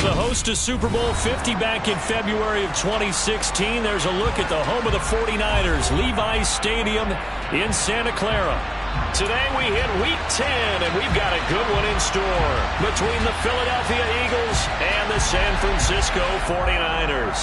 the host of Super Bowl 50 back in February of 2016. There's a look at the home of the 49ers, Levi's Stadium in Santa Clara. Today we hit Week 10, and we've got a good one in store between the Philadelphia Eagles and the San Francisco 49ers.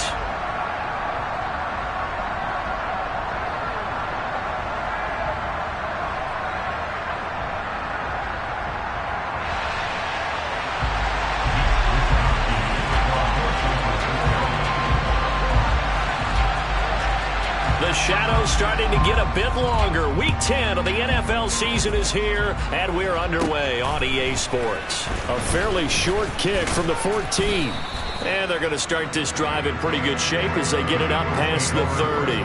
The shadow's starting to get a bit longer. Week 10 of the NFL season is here, and we're underway on EA Sports. A fairly short kick from the 14. And they're going to start this drive in pretty good shape as they get it up past the 30.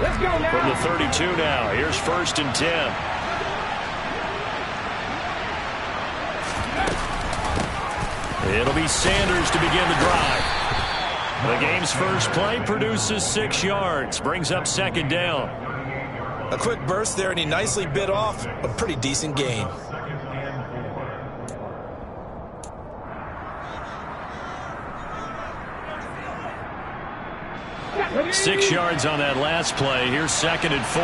Let's go now. From the 32 now. Here's 1st and 10. It'll be Sanders to begin the drive. The game's first play produces 6 yards. Brings up 2nd down. A quick burst there, and he nicely bit off a pretty decent gain. 6 yards on that last play. Here's 2nd and 4.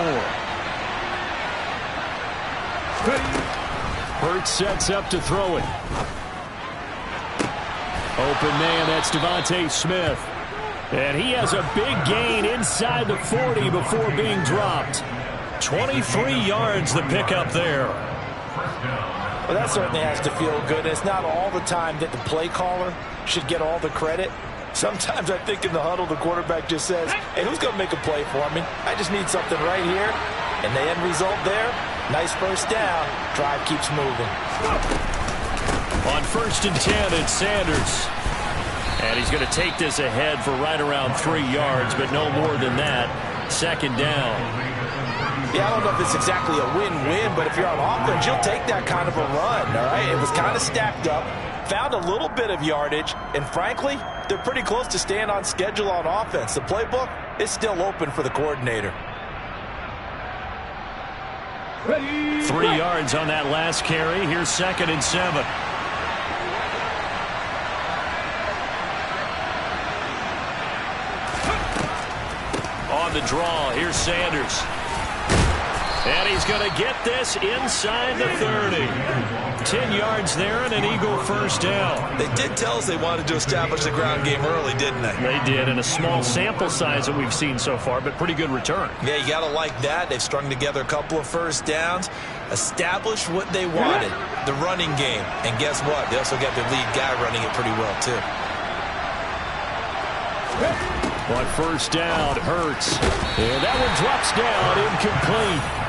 Hurts sets up to throw it. Open man, that's Devontae Smith. And he has a big gain inside the 40 before being dropped. 23 yards the pickup there. Well, that certainly has to feel good. It's not all the time that the play caller should get all the credit. Sometimes I think in the huddle, the quarterback just says, hey, who's going to make a play for me? I just need something right here. And the end result there, nice first down. Drive keeps moving. On 1st and 10, it's Sanders. And he's going to take this ahead for right around 3 yards, but no more than that. 2nd down. Yeah, I don't know if it's exactly a win-win, but if you're on offense, you'll take that kind of a run, all right? It was kind of stacked up. Found a little bit of yardage, and frankly, they're pretty close to staying on schedule on offense. The playbook is still open for the coordinator. 3 yards on that last carry. Here's 2nd and 7. On the draw, here's Sanders. And he's going to get this inside the 30. 10 yards there and an Eagle first down. They did tell us they wanted to establish the ground game early, didn't they? They did, in a small sample size that we've seen so far, but pretty good return. Yeah, you got to like that. They've strung together a couple of first downs, established what they wanted, the running game. And guess what? They also got their lead guy running it pretty well, too. On 1st down, Hurts. And that one drops down, incomplete.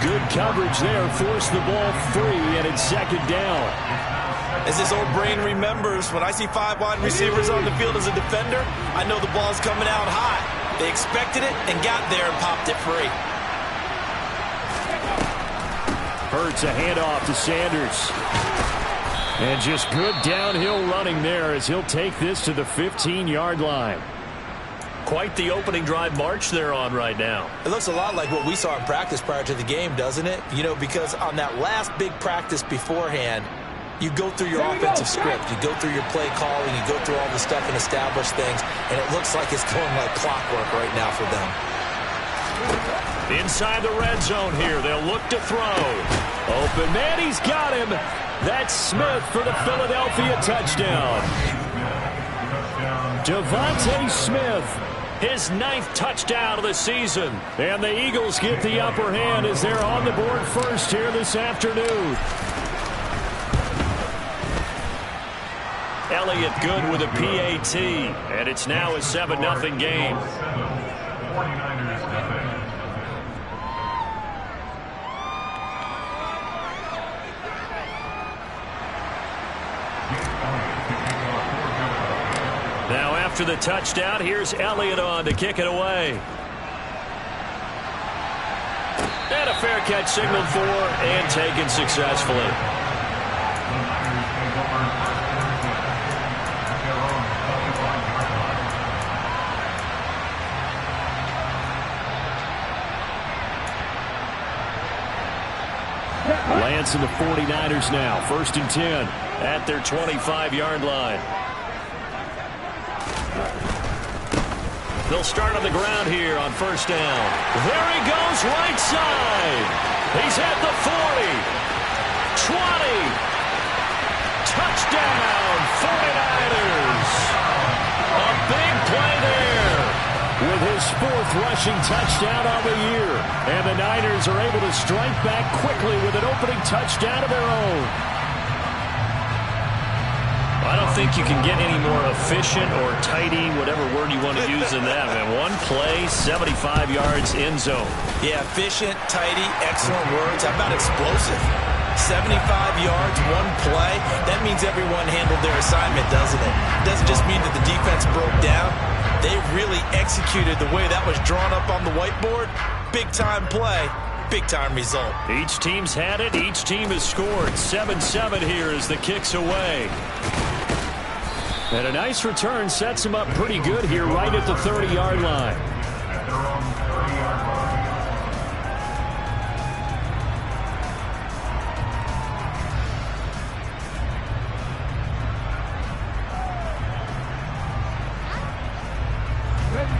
Good coverage there, forced the ball free, and it's 2nd down. As this old brain remembers, when I see 5 wide receivers on the field as a defender, I know the ball's coming out high. They expected it and got there and popped it free. Hurts a handoff to Sanders. And just good downhill running there as he'll take this to the 15-yard line. Quite the opening drive march they're on right now. It looks a lot like what we saw in practice prior to the game, doesn't it? You know, because on that last big practice beforehand, you go through your offensive script, you go through your play calling, you go through all the stuff and establish things, and it looks like it's going like clockwork right now for them. Inside the red zone here, they'll look to throw. Open man, he's got him. That's Smith for the Philadelphia touchdown. Devontae Smith, his 9th touchdown of the season. And the Eagles get the upper hand as they're on the board first here this afternoon. Elliott good with a PAT, and it's now a 7-0 game. Now after the touchdown, here's Elliott on to kick it away. And a fair catch signaled for and taken successfully. Lance and the 49ers now. 1st and 10 at their 25-yard line. They'll start on the ground here on 1st down. There he goes, right side. He's at the 40. 20. Touchdown, 49ers. A big play there with his 4th rushing touchdown on the year. And the Niners are able to strike back quickly with an opening touchdown of their own. I don't think you can get any more efficient or tidy, whatever word you want to use in that. Man, one play, 75 yards, end zone. Yeah, efficient, tidy, excellent words. How about explosive? 75 yards, one play. That means everyone handled their assignment, doesn't it? It doesn't just mean that the defense broke down. They really executed the way that was drawn up on the whiteboard. Big-time play, big-time result. Each team's had it. Each team has scored. 7-7 here as the kick's away. And a nice return sets him up pretty good here right at the 30-yard line.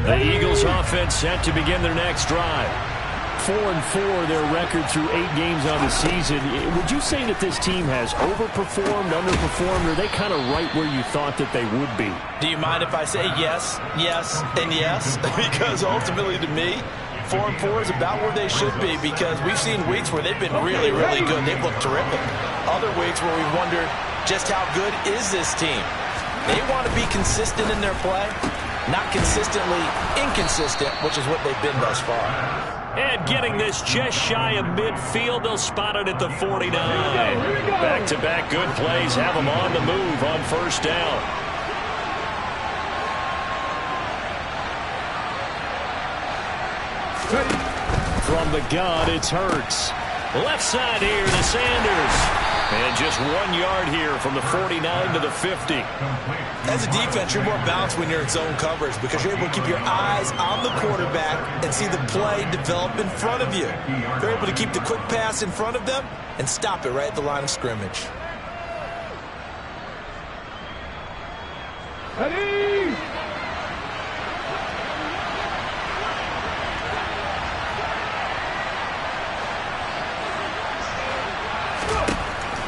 The Eagles offense set to begin their next drive. 4-4 their record through 8 games on the season. Would you say that this team has overperformed, underperformed, or are they kind of right where you thought that they would be? Do you mind if I say yes, yes, and yes? Because ultimately to me, 4-4 is about where they should be, because we've seen weeks where they've been really, really good. They've looked terrific. Other weeks where we've wondered just how good is this team. They want to be consistent in their play, not consistently inconsistent, which is what they've been thus far. And getting this just shy of midfield, they'll spot it at the 49. Back-to-back good plays have them on the move on 1st down. From the gun, it's Hurts. Left side here to Sanders. And just 1 yard here from the 49 to the 50. As a defense, you're more balanced when you're in zone coverage because you're able to keep your eyes on the quarterback and see the play develop in front of you. You're able to keep the quick pass in front of them and stop it right at the line of scrimmage. Ready?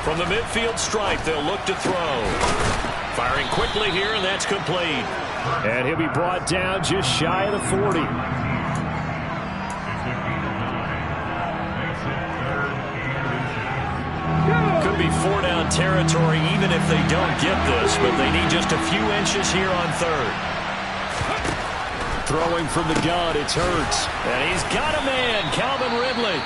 From the midfield stripe, they'll look to throw. Firing quickly here, and that's complete. And he'll be brought down just shy of the 40. Could be 4-down territory even if they don't get this, but they need just a few inches here on 3rd. Throwing from the gun, it's Hurts. And he's got a man, Calvin Ridley.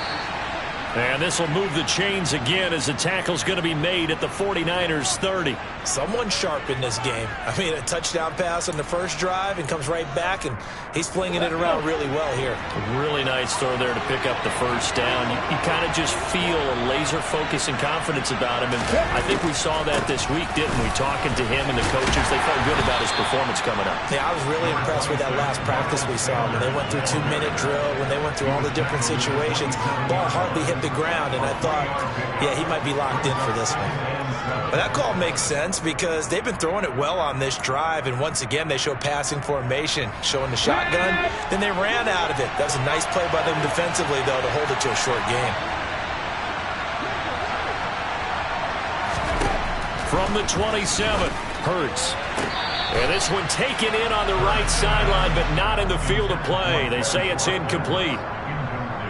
And this will move the chains again as the tackle's going to be made at the 49ers 30. Someone sharp in this game. I mean, a touchdown pass on the first drive and comes right back, and he's flinging it around really well here. Really nice throw there to pick up the 1st down. You kind of just feel a laser focus and confidence about him, and I think we saw that this week, didn't we? Talking to him and the coaches, they felt good about his performance coming up. Yeah, I was really impressed with that last practice we saw when they went through 2-minute drill, when they went through all the different situations. Ball hardly hit the ground, and I thought, yeah, he might be locked in for this one. But that call makes sense because they've been throwing it well on this drive, and once again they show passing formation, showing the shotgun. Then they ran out of it. That was a nice play by them defensively, though, to hold it to a short game. From the 27, Hurts. And this one taken in on the right sideline, but not in the field of play. They say it's incomplete.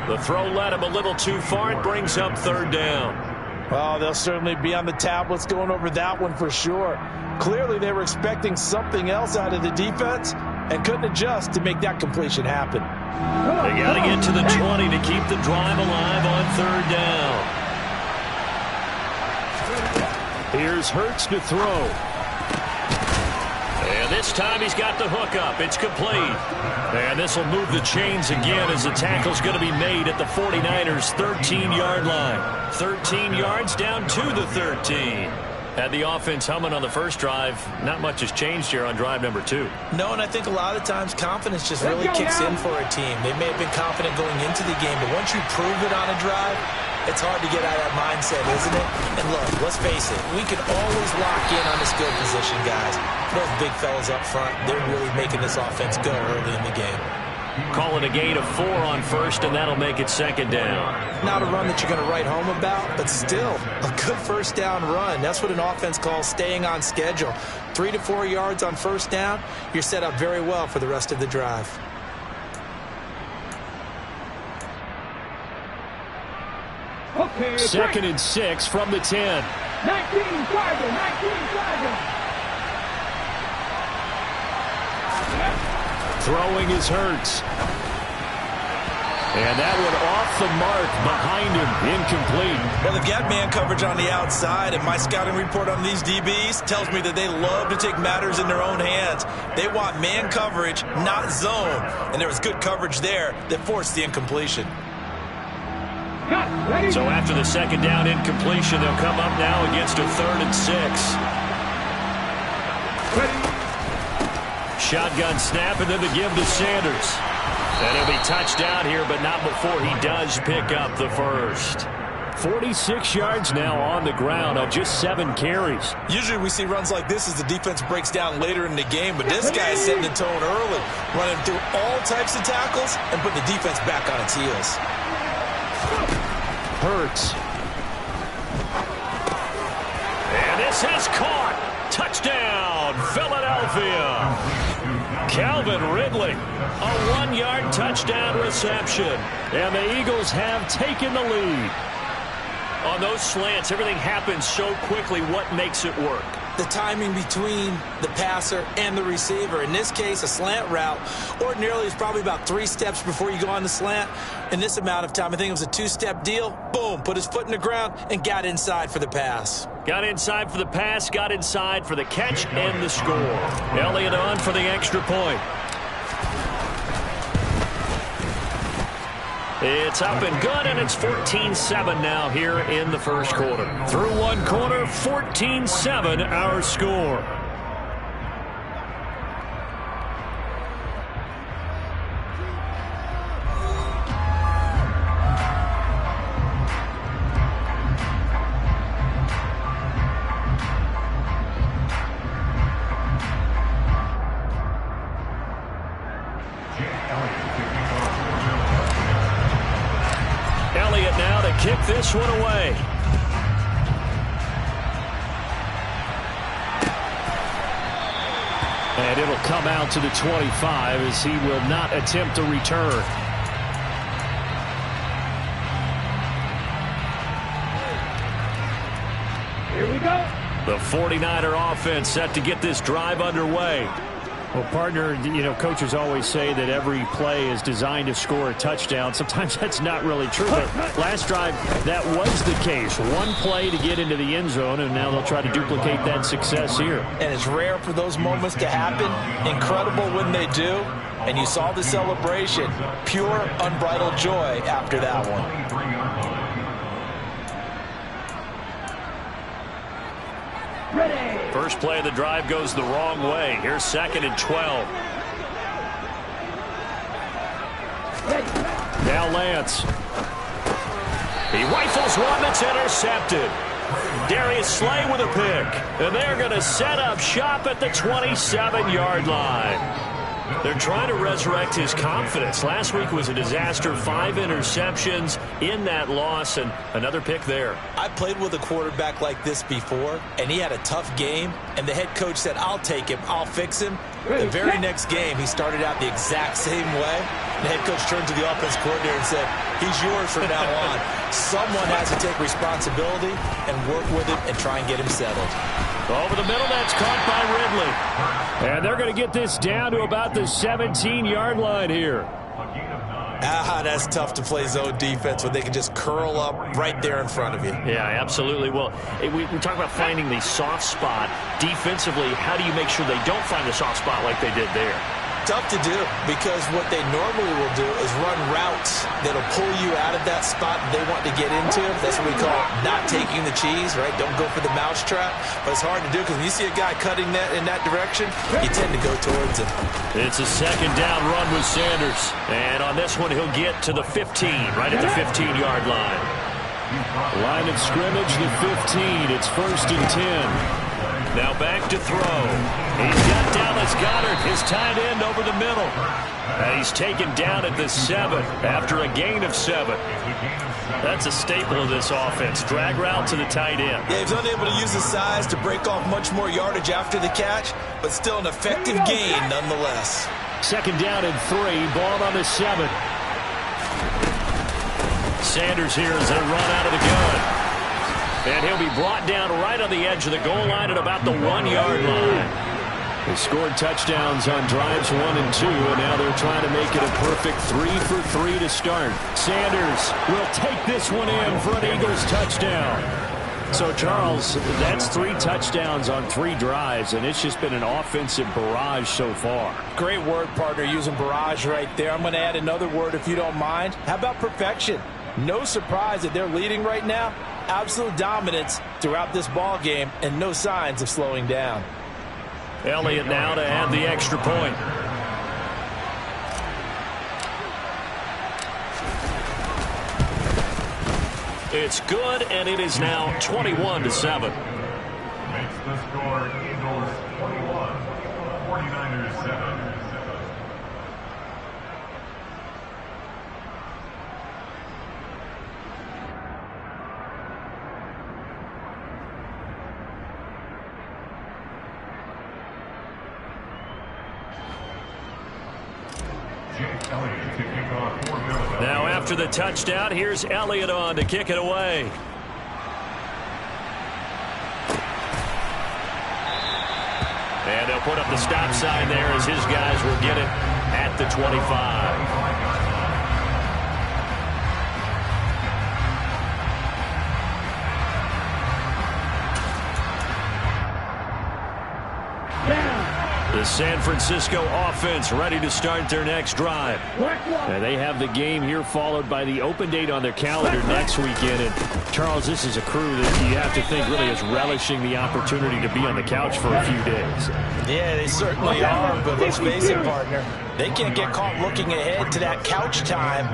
The throw led him a little too far. It brings up 3rd down. Well, they'll certainly be on the tablets going over that one for sure. Clearly, they were expecting something else out of the defense and couldn't adjust to make that completion happen. They got to get to the 20 to keep the drive alive on 3rd down. Here's Hurts to throw. And This time he's got the hook up. It's complete. And this will move the chains again as the tackle's going to be made at the 49ers' 13-yard line. 13 yards down to the 13. Had the offense humming on the first drive. Not much has changed here on drive number 2. No, and I think a lot of the times confidence just really kicks in for a team. They may have been confident going into the game, but once you prove it on a drive, it's hard to get out of that mindset, isn't it? And look, let's face it, we can always lock in on the skill position, guys. Those big fellas up front, they're really making this offense go early in the game. Call it a gain of 4 on first, and that'll make it second down. Not a run that you're going to write home about, but still a good first down run. That's what an offense calls staying on schedule. 3 to 4 yards on first down, you're set up very well for the rest of the drive. Okay, second and 6 from the 10. 19 Charger. Throwing is Hurts. And that one off the mark behind him. Incomplete. Well, they've got man coverage on the outside, and my scouting report on these DBs tells me that they love to take matters in their own hands. They want man coverage, not zone. And there was good coverage there that forced the incompletion. So after the second down incompletion, they'll come up now against a 3rd and 6. Shotgun snap, and then the give to Sanders. And he'll be touchdown here, but not before he does pick up the first. 46 yards now on the ground on just 7 carries. Usually we see runs like this as the defense breaks down later in the game, but this guy is setting the tone early, running through all types of tackles and putting the defense back on its heels. Hurts. And this is caught. Touchdown, Philadelphia. Calvin Ridley, a 1-yard touchdown reception. And the Eagles have taken the lead. On those slants, everything happens so quickly. What makes it work? The timing between the passer and the receiver. In this case, a slant route ordinarily is probably about 3 steps before you go on the slant. In this amount of time, I think it was a 2-step deal. Boom, put his foot in the ground and got inside for the pass. Got inside for the pass, got inside for the catch and the score. Elliott on for the extra point. It's up and good, and it's 14-7 now here in the first quarter. Through one quarter, 14-7 our score. Kick this one away. And it'll come out to the 25 as he will not attempt a return. Here we go. The 49er offense set to get this drive underway. Well, partner, you know, coaches always say that every play is designed to score a touchdown. Sometimes that's not really true, but last drive, that was the case. One play to get into the end zone, and now they'll try to duplicate that success here. And it's rare for those moments to happen. Incredible when they do. And you saw the celebration. Pure, unbridled joy after that one. Ready. First play of the drive goes the wrong way. Here's 2nd and 12. Now Lance. He rifles one that's intercepted. Darius Slay with a pick. And they're going to set up shop at the 27-yard line. They're trying to resurrect his confidence. Last week was a disaster. 5 interceptions in that loss, and another pick there. I played with a quarterback like this before, and he had a tough game, and the head coach said, I'll take him, I'll fix him. The very next game, he started out the exact same way. The head coach turned to the offense coordinator and said, he's yours from now on. Someone has to take responsibility and work with him and try and get him settled. Over the middle, that's caught by Ridley. And they're going to get this down to about the 17-yard line here. That's tough to play zone defense when they can just curl up right there in front of you. Yeah, absolutely. Well, we talk about finding the soft spot. Defensively, how do you make sure they don't find the soft spot like they did there? Tough to do, because what they normally will do is run routes that'll pull you out of that spot they want to get into. That's what we call not taking the cheese, right? Don't go for the mousetrap. But it's hard to do, because when you see a guy cutting that in that direction, you tend to go towards him. It's a second down run with Sanders. And on this one, he'll get to the 15, right at the 15-yard line. Line of scrimmage, the 15. It's 1st and 10. Now back to throw. He's got Dallas Goedert, his tight end, over the middle. And he's taken down at the 7 after a gain of 7. That's a staple of this offense. Drag route to the tight end. Yeah, he's unable to use his size to break off much more yardage after the catch, but still an effective gain nonetheless. Second down and 3, ball on the 7. Sanders here as they run out of the gun. And he'll be brought down right on the edge of the goal line at about the 1-yard line. They scored touchdowns on drives 1 and 2, and now they're trying to make it a perfect 3 for 3 to start. Sanders will take this one in for an Eagles touchdown. So, Charles, that's 3 touchdowns on 3 drives, and it's just been an offensive barrage so far. Great word, partner, using barrage right there. I'm going to add another word if you don't mind. How about perfection? No surprise that they're leading right now. Absolute dominance throughout this ball game, and no signs of slowing down. Elliott now to add the extra point. It's good, and it is now 21-7. Makes the score Eagles 21, 49ers 7. Now after the touchdown, here's Elliott on to kick it away. And they'll put up the stop sign there as his guys will get it at the 25. The San Francisco offense ready to start their next drive. And they have the game here followed by the open date on their calendar next weekend. And, Charles, this is a crew that you have to think really is relishing the opportunity to be on the couch for a few days. Yeah, they certainly are, but let's face it, partner. They can't get caught looking ahead to that couch time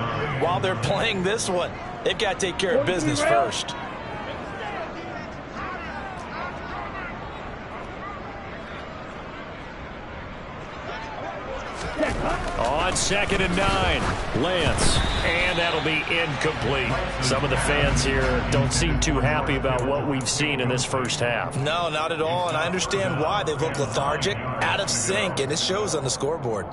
while they're playing this one. They've got to take care of business first. On 2nd and 9, Lance, and that'll be incomplete. Some of the fans here don't seem too happy about what we've seen in this first half. No, not at all, and I understand why. They look lethargic, out of sync, and it shows on the scoreboard.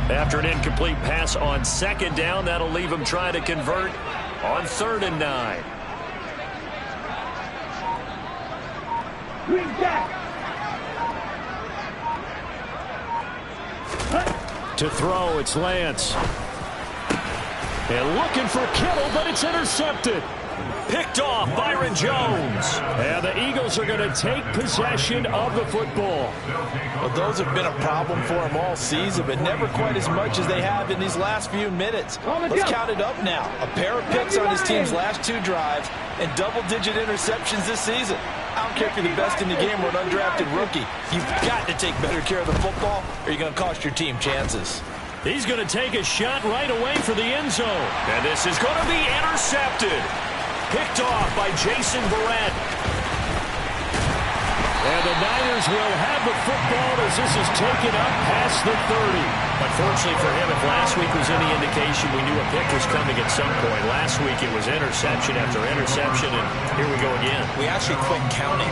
After an incomplete pass on 2nd down, that'll leave him trying to convert on 3rd and 9. To throw, it's Lance. And looking for Kittle, but it's intercepted. Picked off Byron Jones. And the Eagles are going to take possession of the football. Well, those have been a problem for them all season, but never quite as much as they have in these last few minutes. Let's count it up now. A pair of picks on his team's last 2 drives and double-digit interceptions this season. I don't care if you're the best in the game or an undrafted rookie. You've got to take better care of the football or you're going to cost your team chances. He's going to take a shot right away for the end zone. And this is going to be intercepted. Picked off by Jason Verrett. And the Niners will have the football as this is taken up past the 30. Unfortunately for him, if last week was any indication, we knew a pick was coming at some point. Last week it was interception after interception, and here we go again. We actually quit counting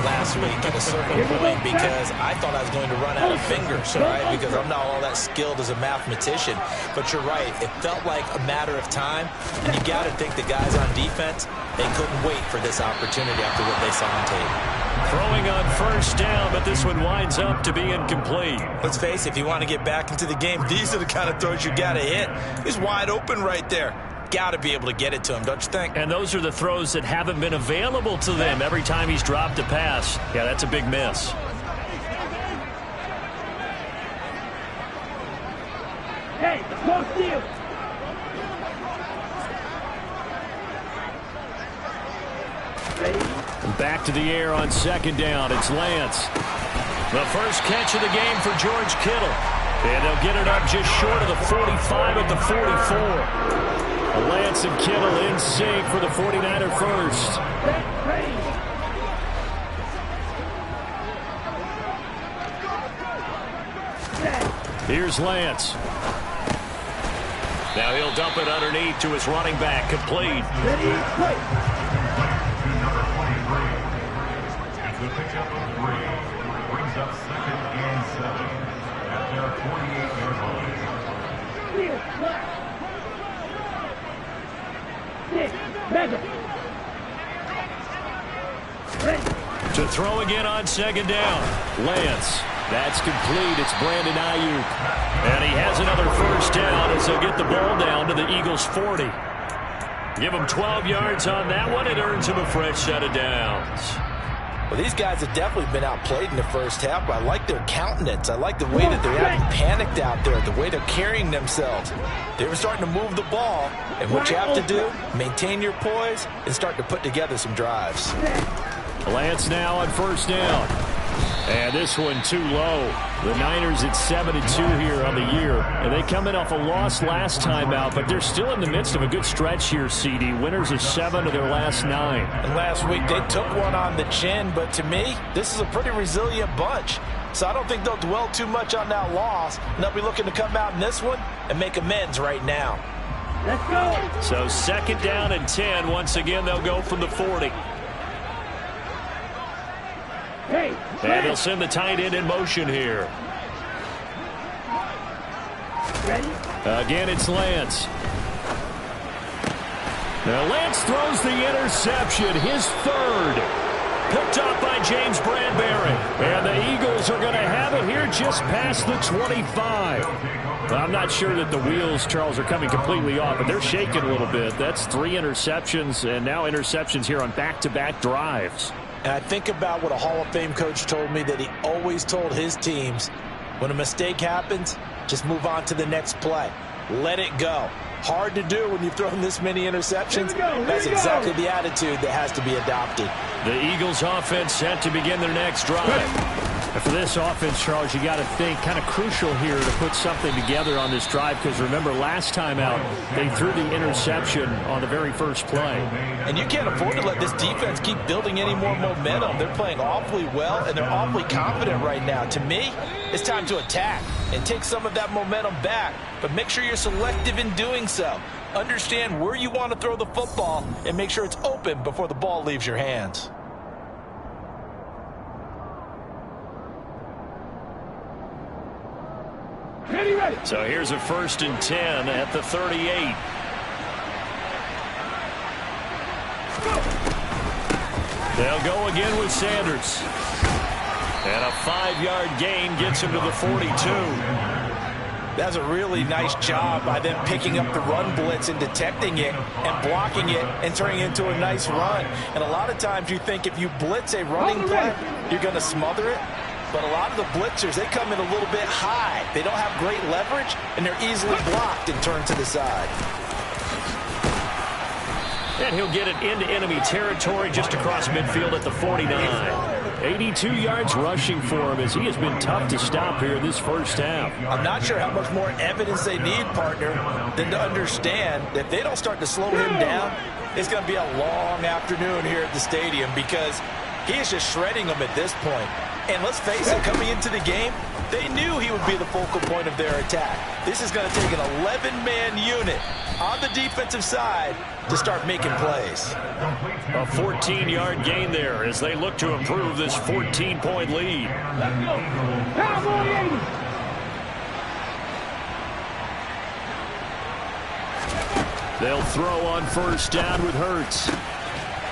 last week at a certain point because I thought I was going to run out of fingers, right? Because I'm not all that skilled as a mathematician. But you're right. It felt like a matter of time, and you got to think the guys on defense, they couldn't wait for this opportunity after what they saw on tape. Throwing on first down, but this one winds up to be incomplete. Let's face it, if you want to get back into the game, these are the kind of throws you got to hit. He's wide open right there. Got to be able to get it to him, don't you think? And those are the throws that haven't been available to them every time he's dropped a pass. Yeah, that's a big miss. Hey, no steal. Back to the air on second down. It's Lance. The first catch of the game for George Kittle. And they'll get it up just short of the 45 at the 44. Lance and Kittle in sync for the 49er first. Here's Lance. Now he'll dump it underneath to his running back. Complete. It's a pickup of 3. Brings up 2nd and 7 at their 48-yard line. To throw again on second down. Lance. That's complete. It's Brandon Ayuk. And he has another first down as they'll get the ball down to the Eagles' 40. Give him 12 yards on that one. It earns him a fresh set of downs. Well, these guys have definitely been outplayed in the first half, but I like their countenance. I like the way that they're acting panicked out there, the way they're carrying themselves. They were starting to move the ball, and what you have to do, maintain your poise and start to put together some drives. Lance now on first down. And this one too low. The Niners at 7-2 here on the year. And they come in off a loss last time out, but they're still in the midst of a good stretch here, CD. Winners of 7 of their last 9. And last week they took one on the chin, but to me, this is a pretty resilient bunch. So I don't think they'll dwell too much on that loss. And they'll be looking to come out in this one and make amends right now. Let's go. So second down and 10. Once again, they'll go from the 40. Hey, and they'll send the tight end in motion here. ready? Again, it's Lance. Now Lance throws the interception, his third. Picked up by James Bradbury. And the Eagles are going to have it here just past the 25. I'm not sure that the wheels, Charles, are coming completely off, but they're shaking a little bit. That's 3 interceptions, and now interceptions here on back-to-back drives. And I think about what a Hall of Fame coach told me that he always told his teams, when a mistake happens, just move on to the next play. Let it go. Hard to do when you've thrown this many interceptions. That's exactly the attitude that has to be adopted. The Eagles offense set to begin their next drive. And for this offense, Charles, you got to think kind of crucial here to put something together on this drive, because remember last time out they threw the interception on the very first play. And you can't afford to let this defense keep building any more momentum. They're playing awfully well and they're awfully confident right now. To me, it's time to attack and take some of that momentum back, but make sure you're selective in doing so. Understand where you want to throw the football and make sure it's open before the ball leaves your hands. Ready. So here's a 1st and 10 at the 38. They'll go again with Sanders. And a 5-yard gain gets him to the 42. That's a really nice job by them picking up the run blitz and detecting it and blocking it and turning it into a nice run. And a lot of times you think if you blitz a running play, you're going to smother it. But a lot of the blitzers, they come in a little bit high. They don't have great leverage, and they're easily blocked and turned to the side. And he'll get it into enemy territory just across midfield at the 49. 82 yards rushing for him as he has been tough to stop here this first half. I'm not sure how much more evidence they need, partner, than to understand that if they don't start to slow him down, it's going to be a long afternoon here at the stadium, because He is just shredding them at this point. And let's face it, coming into the game, they knew he would be the focal point of their attack. This is going to take an 11-man unit on the defensive side to start making plays. A 14-yard gain there as they look to improve this 14-point lead. Let's go. Cowboy 80. They'll throw on first down with Hurts.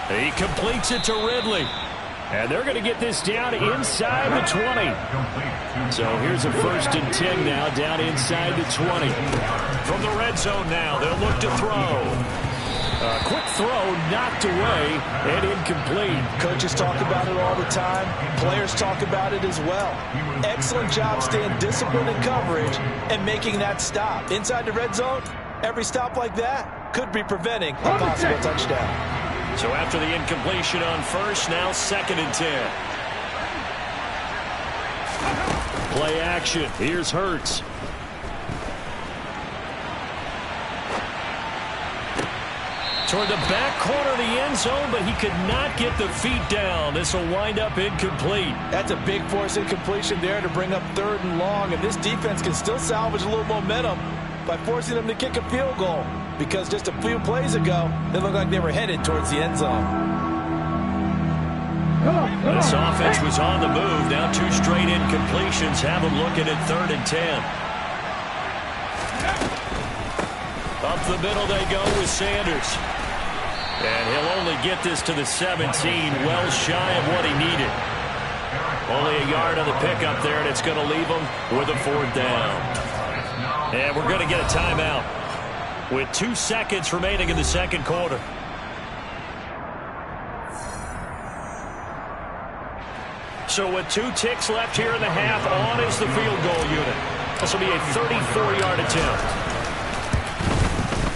He completes it to Ridley. And they're going to get this down inside the 20. So here's a 1st and 10 now, down inside the 20. From the red zone now, they'll look to throw. A quick throw knocked away and incomplete. Coaches talk about it all the time. Players talk about it as well. Excellent job staying disciplined in coverage and making that stop. Inside the red zone, every stop like that could be preventing a possible touchdown. So after the incompletion on first, now 2nd and 10. Play action. Here's Hurts. Toward the back corner of the end zone, but he could not get the feet down. This will wind up incomplete. That's a big force incompletion there to bring up 3rd and long, and this defense can still salvage a little momentum by forcing them to kick a field goal, because just a few plays ago, they looked like they were headed towards the end zone. This offense was on the move. Now 2 straight incompletions have them looking at 3rd and 10. Up the middle they go with Sanders. And he'll only get this to the 17, well shy of what he needed. Only a yard on the pickup there, and it's going to leave him with a 4th down. And we're going to get a timeout with 2 seconds remaining in the 2nd quarter. So with 2 ticks left here in the half, on is the field goal unit. This will be a 34-yard attempt.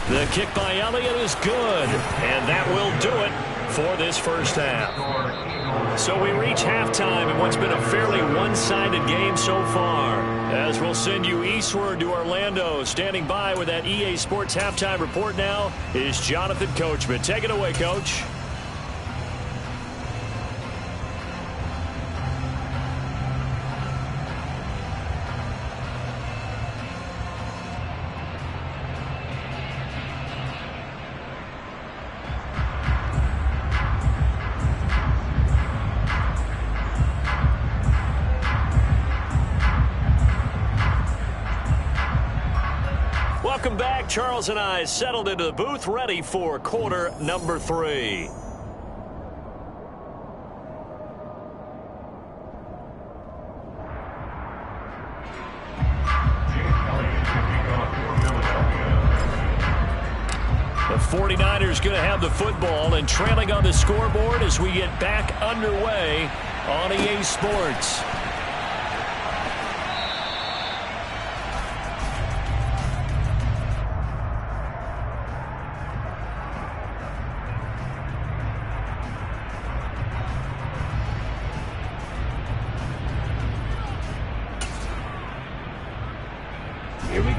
The kick by Elliott is good, and that will do it for this first half. So we reach halftime in what's been a fairly one-sided game so far. As we'll send you eastward to Orlando. Standing by with that EA Sports halftime report now is Jonathan Coachman. Take it away, Coach. Welcome back. Charles and I settled into the booth, ready for quarter number 3. The 49ers going to have the football and trailing on the scoreboard as we get back underway on EA Sports.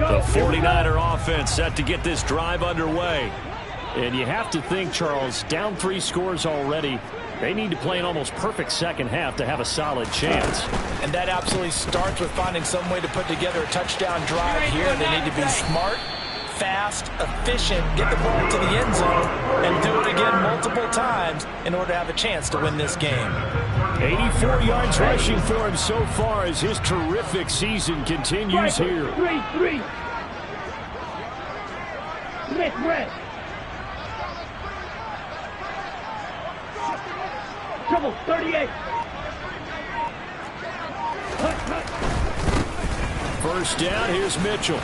The 49er offense set to get this drive underway. And you have to think, Charles, down 3 scores already. They need to play an almost perfect second half to have a solid chance. And that absolutely starts with finding some way to put together a touchdown drive here. They need to be smart, fast, efficient, get the ball to the end zone, and do it again multiple times in order to have a chance to win this game. 84 yards rushing for him so far as his terrific season continues here. 3-3. Smith red. Trouble 38. First down, here's Mitchell.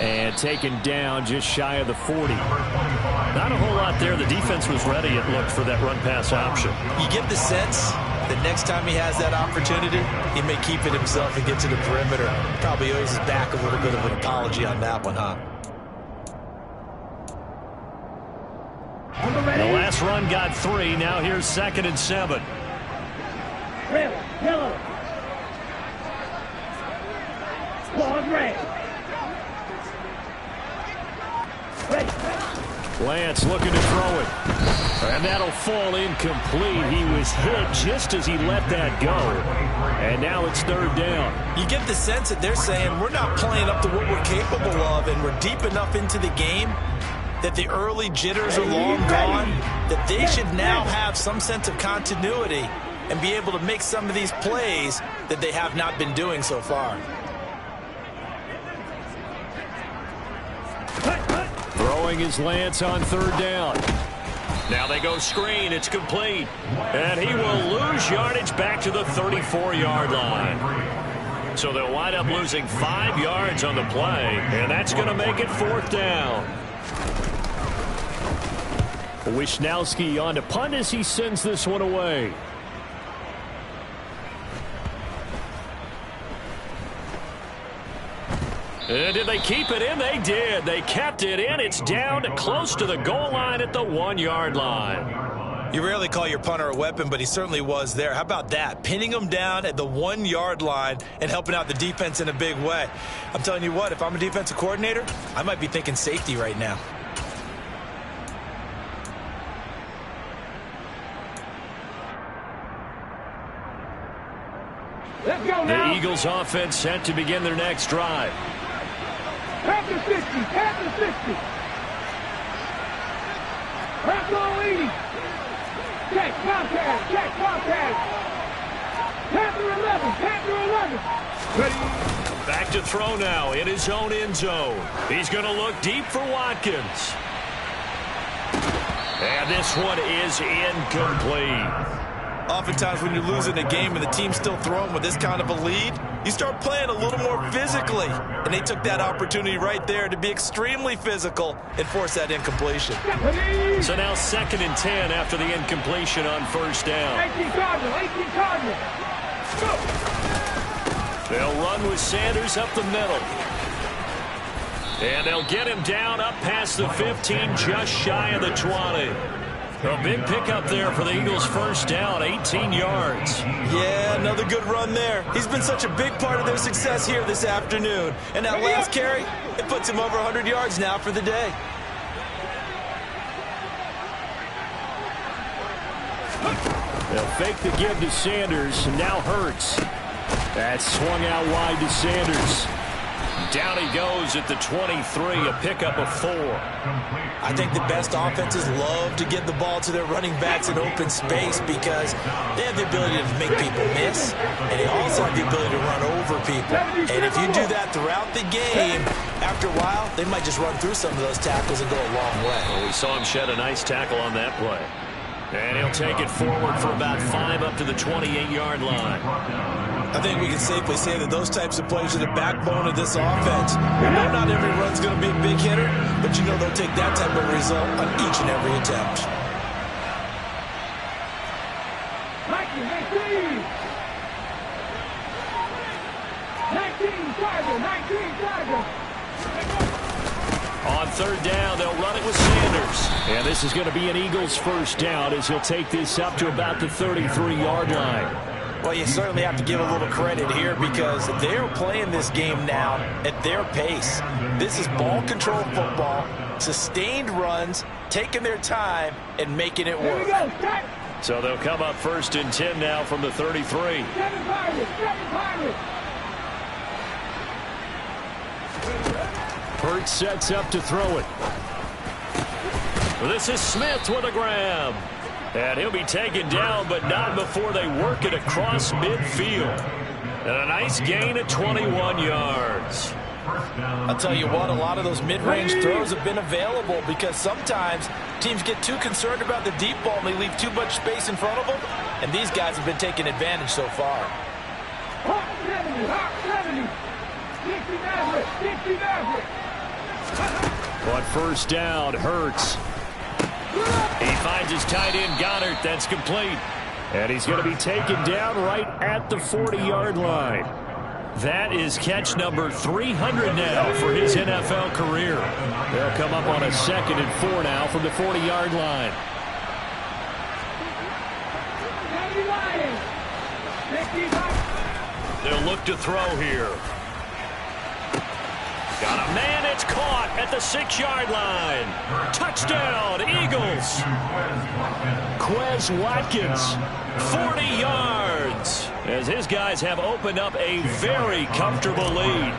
And taken down just shy of the 40. Not a whole lot there. The defense was ready, it looked, for that run-pass option. You get the sense that next time he has that opportunity, he may keep it himself and get to the perimeter. Probably owes his back a little bit of an apology on that one, huh? The last run got 3. Now here's 2nd and 7. Red, yellow. Claws red. Lance looking to throw it. And that'll fall incomplete. He was hit just as he let that go. And now it's third down. You get the sense that they're saying we're not playing up to what we're capable of, and we're deep enough into the game that the early jitters are long gone, that they should now have some sense of continuity and be able to make some of these plays that they have not been doing so far. Throwing his Lance on third down. Now they go screen. It's complete. And he will lose yardage back to the 34-yard line. So they'll wind up losing 5 yards on the play, and that's going to make it fourth down. Wisnowski on to punt as he sends this one away. And did they keep it in? They did. They kept it in. It's down close to the goal line at the 1-yard line. You rarely call your punter a weapon, but he certainly was there. How about that? Pinning him down at the 1-yard line and helping out the defense in a big way. I'm telling you what, if I'm a defensive coordinator, I might be thinking safety right now. Let's go now. The Eagles offense set to begin their next drive. After 60, after 60. After 80. Check, contact, check, contact. After 11. Ready? Back to throw now in his own end zone. He's going to look deep for Watkins. And this one is incomplete. Oftentimes when you're losing a game and the team's still throwing with this kind of a lead, you start playing a little more physically. And they took that opportunity right there to be extremely physical and force that incompletion. So now 2nd and 10 after the incompletion on first down. 18 Cardinal. Go. They'll run with Sanders up the middle. And they'll get him down up past the 15, just shy of the 20. A big pickup there for the Eagles' first down, 18 yards. Yeah, another good run there. He's been such a big part of their success here this afternoon. And that last carry, it puts him over 100 yards now for the day. They'll fake the give to Sanders, and now Hurts. That's swung out wide to Sanders. Down he goes at the 23, a pickup of 4. I think the best offenses love to get the ball to their running backs in open space because they have the ability to make people miss, and they also have the ability to run over people. And if you do that throughout the game, after a while, they might just run through some of those tackles and go a long way. Well, we saw him shed a nice tackle on that play. And he'll take it forward for about 5 up to the 28-yard line. I think we can safely say that those types of plays are the backbone of this offense. We know not every run's going to be a big hitter, but you know they'll take that type of result on each and every attempt. 19 Tiger. On third down, they'll run it with Sanders. And this is going to be an Eagles first down as he'll take this up to about the 33-yard line. Well, you certainly have to give a little credit here because they're playing this game now at their pace. This is ball control football, sustained runs, taking their time, and making it work. So they'll come up 1st and 10 now from the 33. Hurts sets up to throw it. This is Smith with a grab. And he'll be taken down, but not before they work it across midfield. And a nice gain at 21 yards. I'll tell you what, a lot of those mid-range throws have been available because sometimes teams get too concerned about the deep ball and they leave too much space in front of them. And these guys have been taking advantage so far. On first down, Hurts. He finds his tight end, Goddard. That's complete. And he's going to be taken down right at the 40-yard line. That is catch number 300 now for his NFL career. They'll come up on a 2nd and 4 now from the 40-yard line. They'll look to throw here. Got a man, it's caught at the 6-yard line. Touchdown, Eagles. Quez Watkins, 40 yards, as his guys have opened up a very comfortable lead.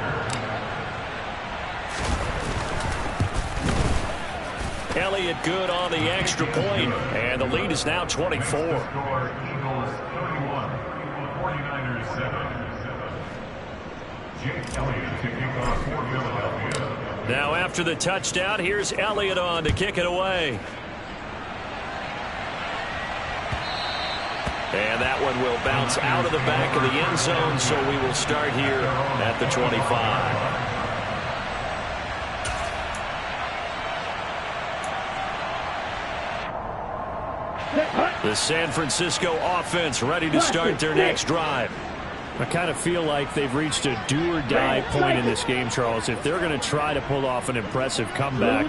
Elliott good on the extra point, and the lead is now 24. Eagles 31, 49ers 7. Jake Elliott to kick off for Philadelphia. Now after the touchdown, here's Elliott on to kick it away. And that one will bounce out of the back of the end zone, so we will start here at the 25. The San Francisco offense ready to start their next drive. I kind of feel like they've reached a do-or-die point in this game, Charles. If they're going to try to pull off an impressive comeback,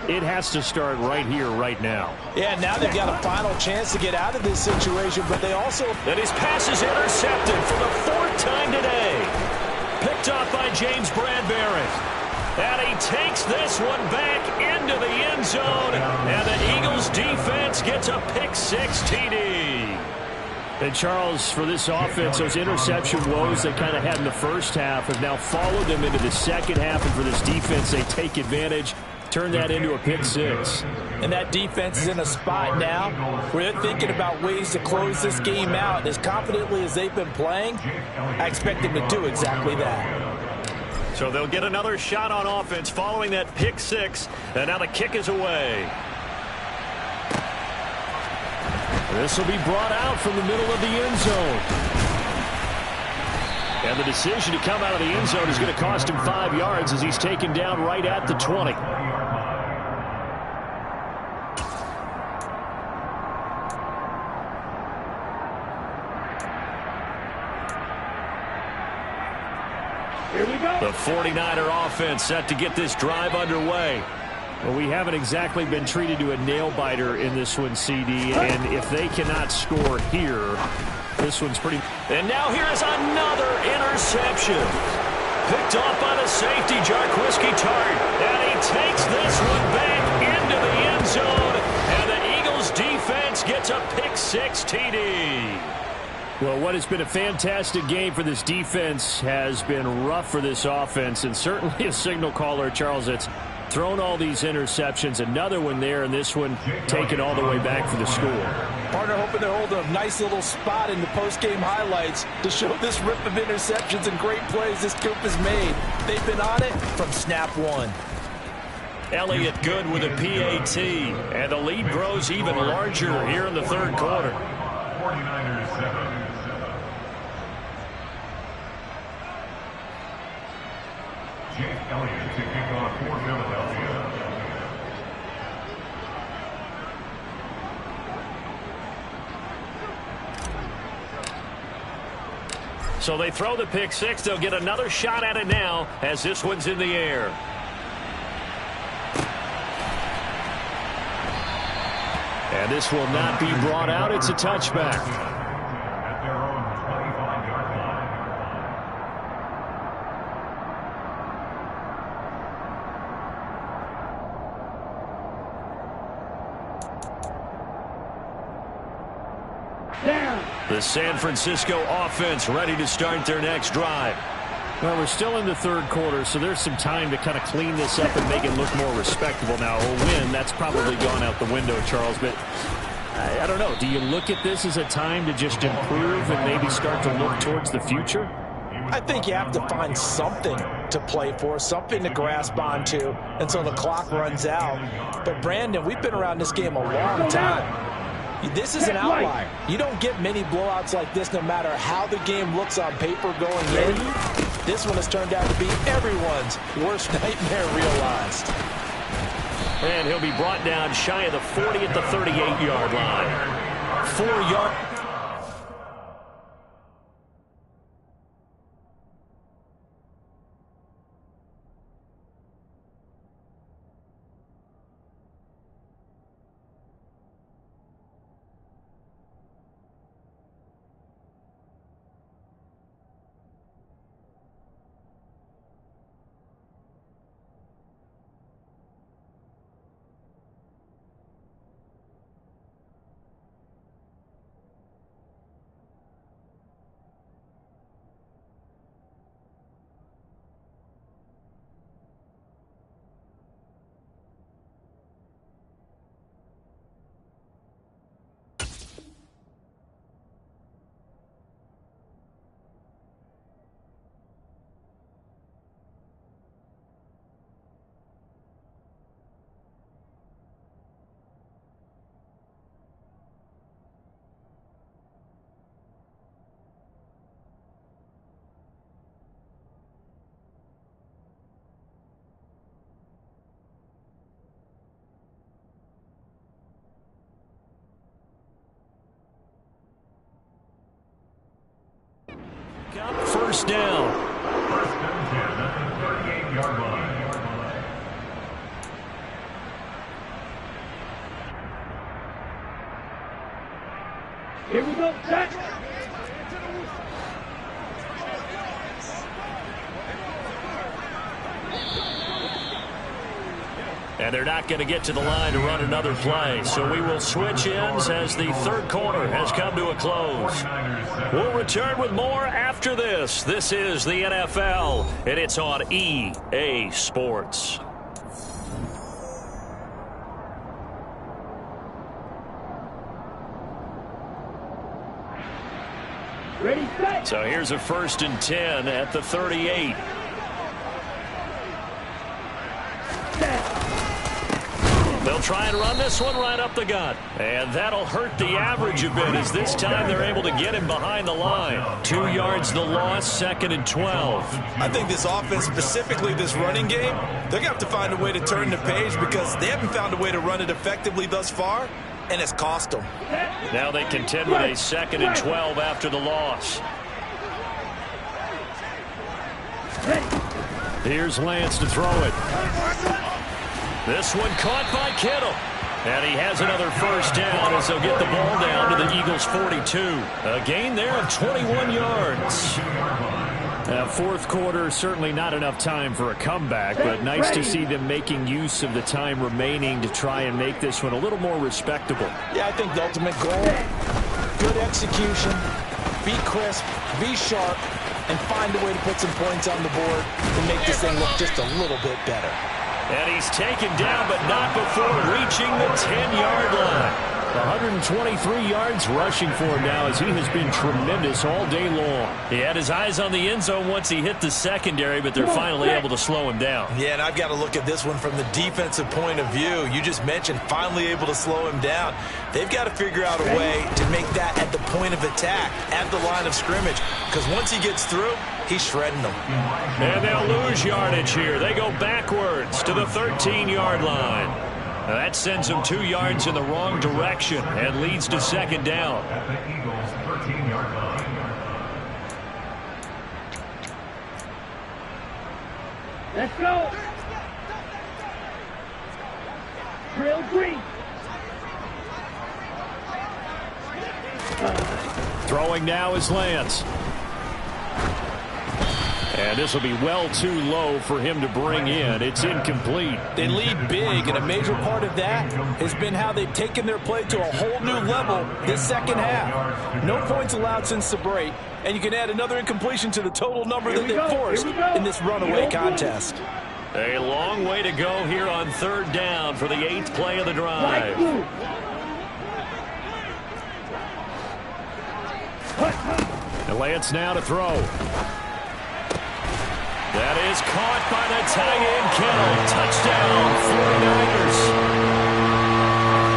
it has to start right here, right now. Yeah, now they've got a final chance to get out of this situation, but they also... And his pass is intercepted for the 4th time today. Picked off by James Bradbury. And he takes this one back into the end zone. And the Eagles defense gets a pick-6 TD. And Charles, for this offense, those interception woes they kind of had in the first half have now followed them into the second half. And for this defense, they take advantage, turn that into a pick-6. And that defense is in a spot now where they're thinking about ways to close this game out. And as confidently as they've been playing, I expect them to do exactly that. So they'll get another shot on offense following that pick-6. And now the kick is away. This will be brought out from the middle of the end zone. And the decision to come out of the end zone is going to cost him 5 yards as he's taken down right at the 20. Here we go. The 49er offense set to get this drive underway. Well, we haven't exactly been treated to a nail-biter in this one, CD, and if they cannot score here, this one's pretty... And now here is another interception. Picked off by the safety, Jarquiski Tart. And he takes this one back into the end zone, and the Eagles defense gets a pick-6 TD. Well, what has been a fantastic game for this defense has been rough for this offense, and certainly a signal caller, Charles, that's thrown all these interceptions. Another one there, and this one taken all the way back for the score. Partner hoping they're holding a nice little spot in the post-game highlights to show this rip of interceptions and great plays this group has made. They've been on it from snap one. Elliott good with a PAT, and the lead grows even larger here in the third quarter. 49ers 7. Jake Elliott to kick off for Philadelphia. So they throw the pick-6. They'll get another shot at it now as this one's in the air. And this will not be brought out. It's a touchback. At their own 25-yard line. Down. The San Francisco offense ready to start their next drive. Well, we're still in the third quarter, so there's some time to kind of clean this up and make it look more respectable. Now, a win, that's probably gone out the window, Charles, but I don't know. Do you look at this as a time to just improve and maybe start to look towards the future? I think you have to find something to play for, something to grasp onto until the clock runs out. But, Brandon, we've been around this game a long time. This is an outlier. You don't get many blowouts like this no matter how the game looks on paper going in. This one has turned out to be everyone's worst nightmare realized. And he'll be brought down shy of the 40 at the 38-yard line. 4 yards. first down. First and 10 at the 38-yard line. Here we go, set. And they're not going to get to the line to run another play. So we will switch ends as the third quarter has come to a close. We'll return with more after this. This is the NFL, and it's on EA Sports. Ready, set. So here's a 1st and 10 at the 38. They'll try and run this one right up the gut. And that'll hurt the average a bit, as this time they're able to get him behind the line. 2 yards the loss, 2nd and 12. I think this offense, specifically this running game, they're going to have to find a way to turn the page because they haven't found a way to run it effectively thus far, and it's cost them. Now they contend with a 2nd and 12 after the loss. Here's Lance to throw it. This one caught by Kittle. And he has another first down as they'll get the ball down to the Eagles' 42. A gain there of 21 yards. Fourth quarter, certainly not enough time for a comeback, but nice to see them making use of the time remaining to try and make this one a little more respectable. Yeah, I think the ultimate goal, good execution, be crisp, be sharp, and find a way to put some points on the board and make this thing look just a little bit better. And he's taken down, but not before reaching the 10-yard line. 123 yards rushing for him now, as he has been tremendous all day long. He had his eyes on the end zone once he hit the secondary, but they're finally able to slow him down. Yeah, and I've got to look at this one from the defensive point of view. You just mentioned finally able to slow him down. They've got to figure out a way to make that at the point of attack, at the line of scrimmage, because once he gets through, he's shredding them. And they'll lose yardage here. They go backwards to the 13-yard line. Now that sends them 2 yards in the wrong direction and leads to 2nd down. At the Eagles' 13-yard line. Let's go. Drill green. Throwing now is Lance. And this will be well too low for him to bring in. It's incomplete. They lead big, and a major part of that has been how they've taken their play to a whole new level this second half. No points allowed since the break, and you can add another incompletion to the total number that they forced in this runaway contest. A long way to go here on 3rd down for the 8th play of the drive. And Lance now to throw. That is caught by the tight end, Kittle. Touchdown, 49ers.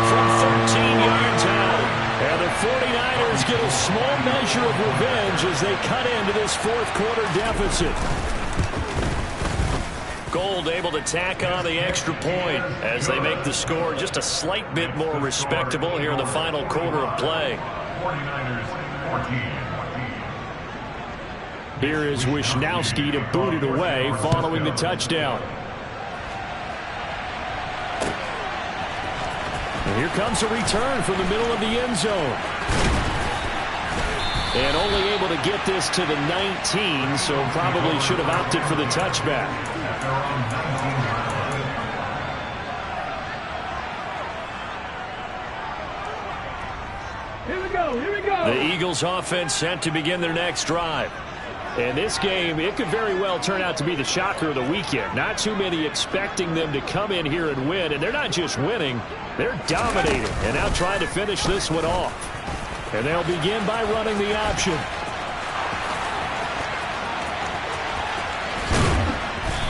From 13 yards out. And the 49ers get a small measure of revenge as they cut into this 4th quarter deficit. Gold able to tack on the extra point as they make the score just a slight bit more respectable here in the final quarter of play. 49ers 14. Here is Wisnowski to boot it away following the touchdown. And here comes a return from the middle of the end zone. And only able to get this to the 19, so probably should have opted for the touchback. Here we go, here we go. The Eagles offense set to begin their next drive. And this game, it could very well turn out to be the shocker of the weekend. Not too many expecting them to come in here and win. And they're not just winning, they're dominating. And now trying to finish this one off. And they'll begin by running the option.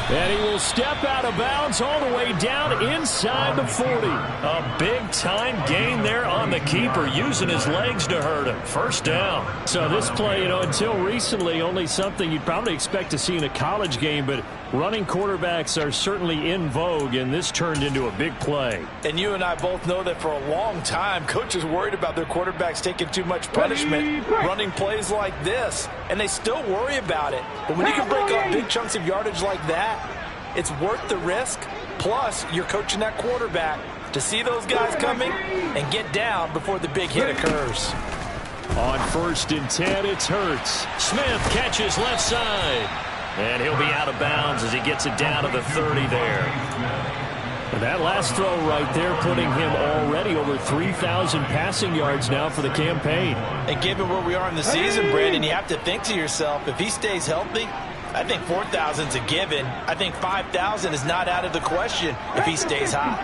And he will step out of bounds all the way down inside the 40. A big-time gain there on the keeper, using his legs to hurt him. First down. So this play, until recently, only something you'd probably expect to see in a college game, but running quarterbacks are certainly in vogue, and this turned into a big play. And you and I both know that for a long time, coaches worried about their quarterbacks taking too much punishment running plays like this, and they still worry about it. But when you can break up big chunks of yardage like that, it's worth the risk. Plus, you're coaching that quarterback to see those guys coming and get down before the big hit occurs. On 1st and 10, it's Hurts. Smith catches left side. And he'll be out of bounds as he gets it down to the 30 there. And that last throw right there putting him already over 3,000 passing yards now for the campaign. And given where we are in the season, Brandon, you have to think to yourself, if he stays healthy, I think 4,000 is a given. I think 5,000 is not out of the question if he stays hot.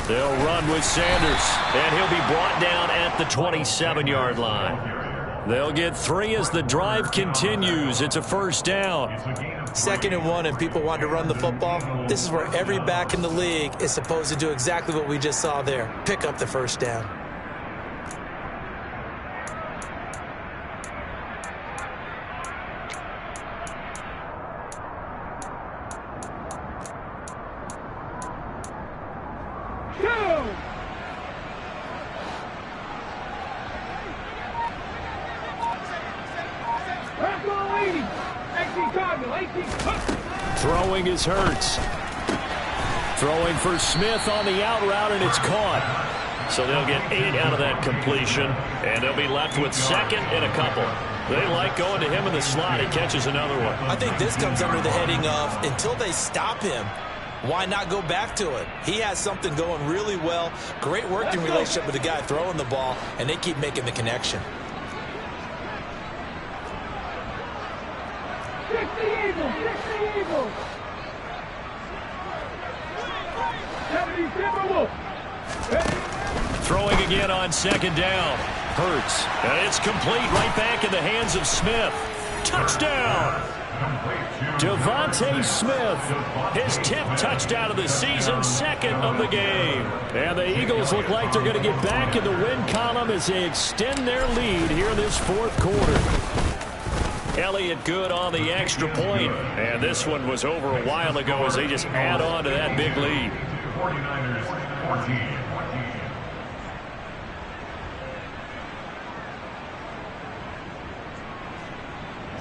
They'll run with Sanders, and he'll be brought down at the 27-yard line. They'll get 3 as the drive continues. It's a first down. 2nd and 1, and people want to run the football. This is where every back in the league is supposed to do exactly what we just saw there. Pick up the first down. Throwing is Hurts. Throwing for Smith on the out route, and it's caught. So they'll get 8 out of that completion, and they'll be left with 2nd and a couple. They like going to him in the slot. He catches another one. I think this comes under the heading of, until they stop him, why not go back to it? He has something going really well. Great working relationship with the guy throwing the ball, and they keep making the connection. 60 Eagles! 60 Eagles! 70 Timberwolves! Throwing again on 2nd down. Hurts. And it's complete right back in the hands of Smith. Touchdown! Devontae Smith, his 10th touchdown of the season, 2nd of the game. And the Eagles look like they're going to get back in the win column as they extend their lead here in this 4th quarter. Elliott good on the extra point. And this one was over a while ago as they just add on to that big lead. 49ers 14.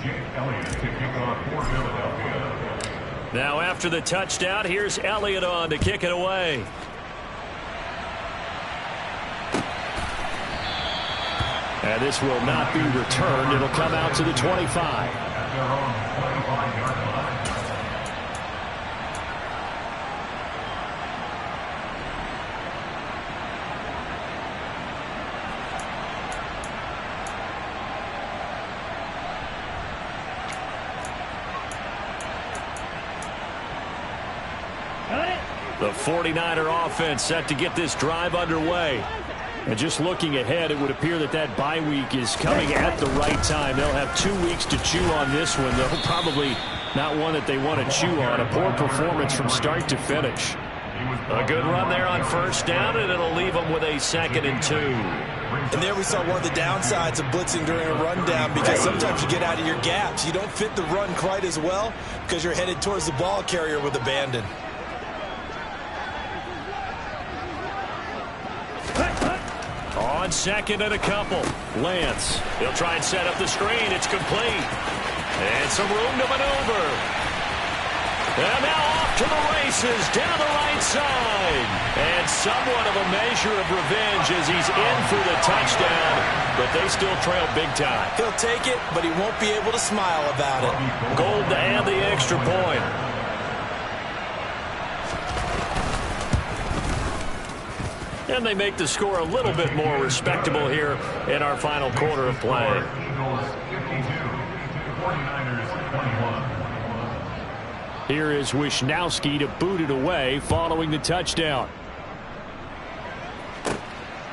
Jake Elliott to kick off for Philadelphia. Now after the touchdown, here's Elliott on to kick it away. And this will not be returned. It'll come out to the 25. At their own 25-yard line. The 49er offense set to get this drive underway. And just looking ahead, it would appear that that bye week is coming at the right time. They'll have 2 weeks to chew on this one, though probably not one that they want to chew on. A poor performance from start to finish. A good run there on 1st down, and it'll leave them with a 2nd and 2. And there we saw one of the downsides of blitzing during a rundown, because sometimes you get out of your gaps. You don't fit the run quite as well because you're headed towards the ball carrier with abandon. On 2nd and a couple, Lance. He'll try and set up the screen. It's complete. And some room to maneuver. And now off to the races down the right side. And somewhat of a measure of revenge as he's in for the touchdown. But they still trail big time. He'll take it, but he won't be able to smile about it. Gold to add the extra point. And they make the score a little bit more respectable here in our final quarter of play. Eagles 52, 49ers 21. Here is Wishnowski to boot it away following the touchdown.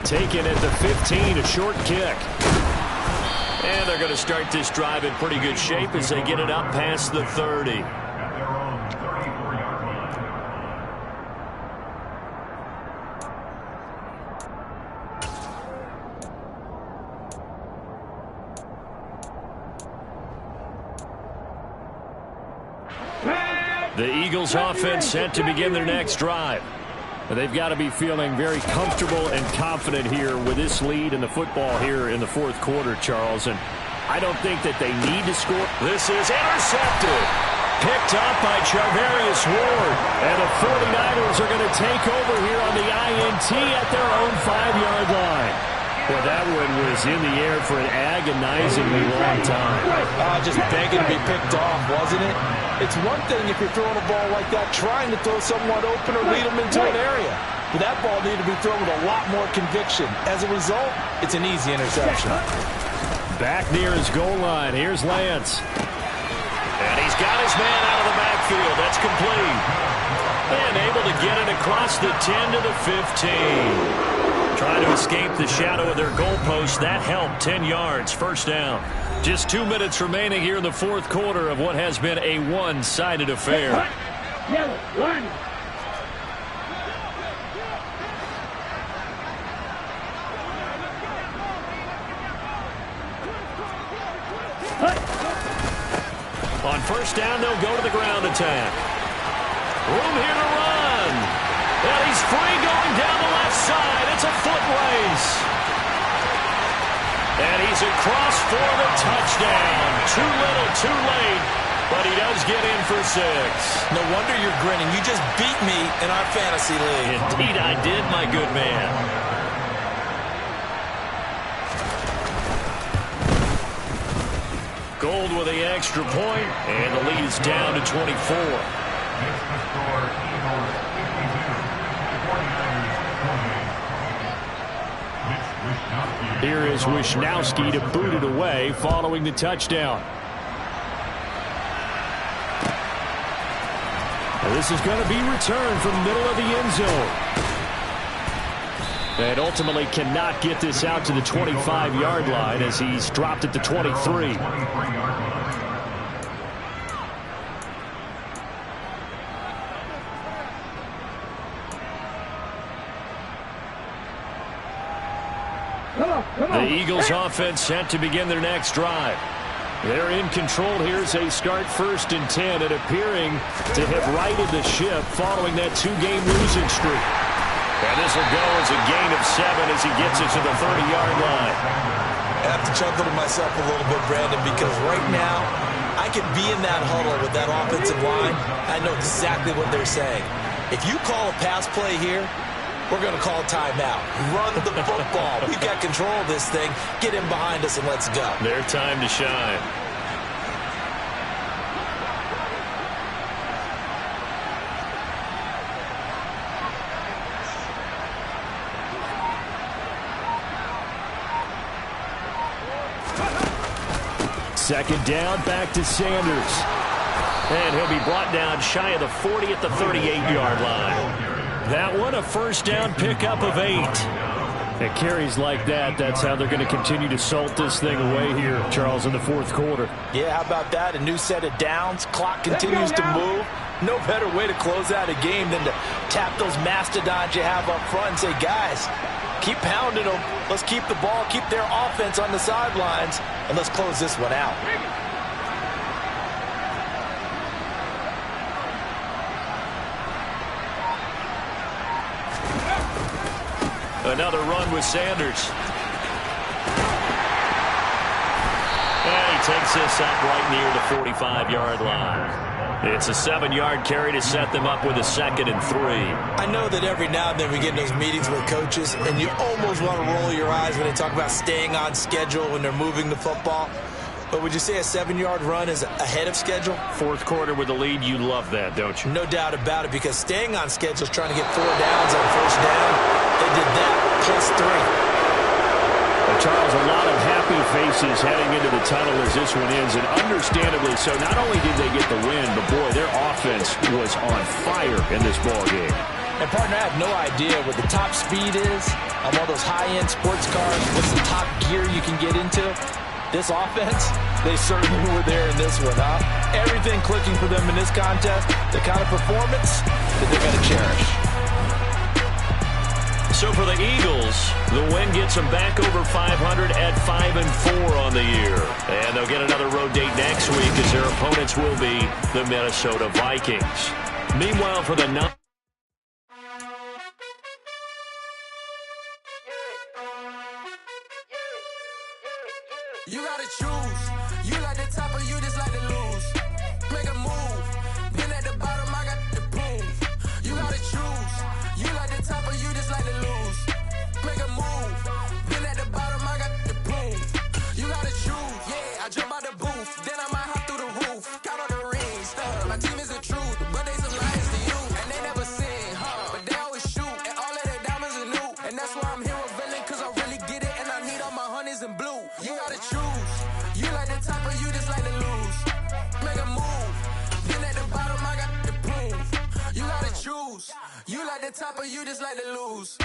Taken at the 15, a short kick. And they're going to start this drive in pretty good shape as they get it up past the 30. At their own 34-yard line. The Eagles offense set to begin their next drive. They've got to be feeling very comfortable and confident here with this lead in the football here in the fourth quarter, Charles. And I don't think that they need to score. This is intercepted. Picked up by Charvarius Ward. And the 49ers are going to take over here on the INT at their own 5-yard line. Well, that one was in the air for an agonizingly long time. Just begging to be picked off, wasn't it? It's one thing if you're throwing a ball like that, trying to throw someone open or lead them into an area. But that ball needed to be thrown with a lot more conviction. As a result, it's an easy interception. Back near his goal line. Here's Lance. And he's got his man out of the backfield. That's complete. And able to get it across the 10 to the 15. Trying to escape the shadow of their goalpost. That helped. 10 yards. First down. Just 2 minutes remaining here in the fourth quarter of what has been a one-sided affair. Yellow, one. On first down, they'll go to the ground attack. Room here to run. And he's free going down the left side. It's a foot race. And he's across for the touchdown. Too little, too late. But he does get in for 6. No wonder you're grinning. You just beat me in our fantasy league. Indeed I did, my good man. Gold with the extra point, and the lead is down to 24. Makes the score Eagles 52, 49ers 28. Here is Wishnowski to boot it away following the touchdown. And this is going to be returned from the middle of the end zone. And ultimately cannot get this out to the 25-yard line as he's dropped at the 23. The Eagles offense set to begin their next drive. They're in control here as they start 1st and 10 and appearing to have righted the ship following that 2-game losing streak. And this will go as a gain of 7 as he gets it to the 30-yard line. I have to chuckle to myself a little bit, Brandon, because right now I could be in that huddle with that offensive line. I know exactly what they're saying. If you call a pass play here, we're going to call timeout. Run the football. We've got control of this thing. Get in behind us and let's go. Their time to shine. Second down, back to Sanders. And he'll be brought down shy of the 40 at the 38-yard line. That one, a first down pickup of 8. At carries like that, that's how they're going to continue to salt this thing away here, Charles, in the fourth quarter. Yeah, how about that? A new set of downs. Clock continues to move. No better way to close out a game than to tap those mastodons you have up front and say, guys, keep pounding them. Let's keep the ball, keep their offense on the sidelines, and let's close this one out. Another run with Sanders. And he takes this up right near the 45-yard line. It's a 7-yard carry to set them up with a 2nd and 3. I know that every now and then we get in those meetings with coaches, and you almost want to roll your eyes when they talk about staying on schedule when they're moving the football. But would you say a 7-yard run is ahead of schedule? Fourth quarter with the lead, you love that, don't you? No doubt about it, because staying on schedule is trying to get 4 downs on first down. They did that plus 3. Well, Charles, a lot of happy faces heading into the tunnel as this one ends, and understandably so. Not only did they get the win, but boy, their offense was on fire in this ball game. And partner, I have no idea what the top speed is on one of those high-end sports cars. What's the top gear you can get into? This offense, they certainly were there in this one, huh? Everything clicking for them in this contest, the kind of performance that they're going to cherish. So for the Eagles, the win gets them back over 500 at 5-4 on the year. And they'll get another road date next week as their opponents will be the Minnesota Vikings. Meanwhile, for the You gotta choose. You like the top or you just like to lose. Make a move. Been at the bottom, I got the proof. You gotta choose. You like the top or you just like to lose. Make a move. Been at the bottom, I got the proof. You gotta choose. Yeah, I jump out the booth. Then I might hop through the roof. Count on the rings. My team is the truth, but they some liars to you. And they never sing, but they always shoot. And all of their diamonds are new. And that's why I'm here revealing, cause I really get it. And I need all my honeys in blue. You gotta choose. You like the top or you just like to lose. Make a move. Been at the bottom, I got the proof. You gotta choose. You like the top or you just like to lose.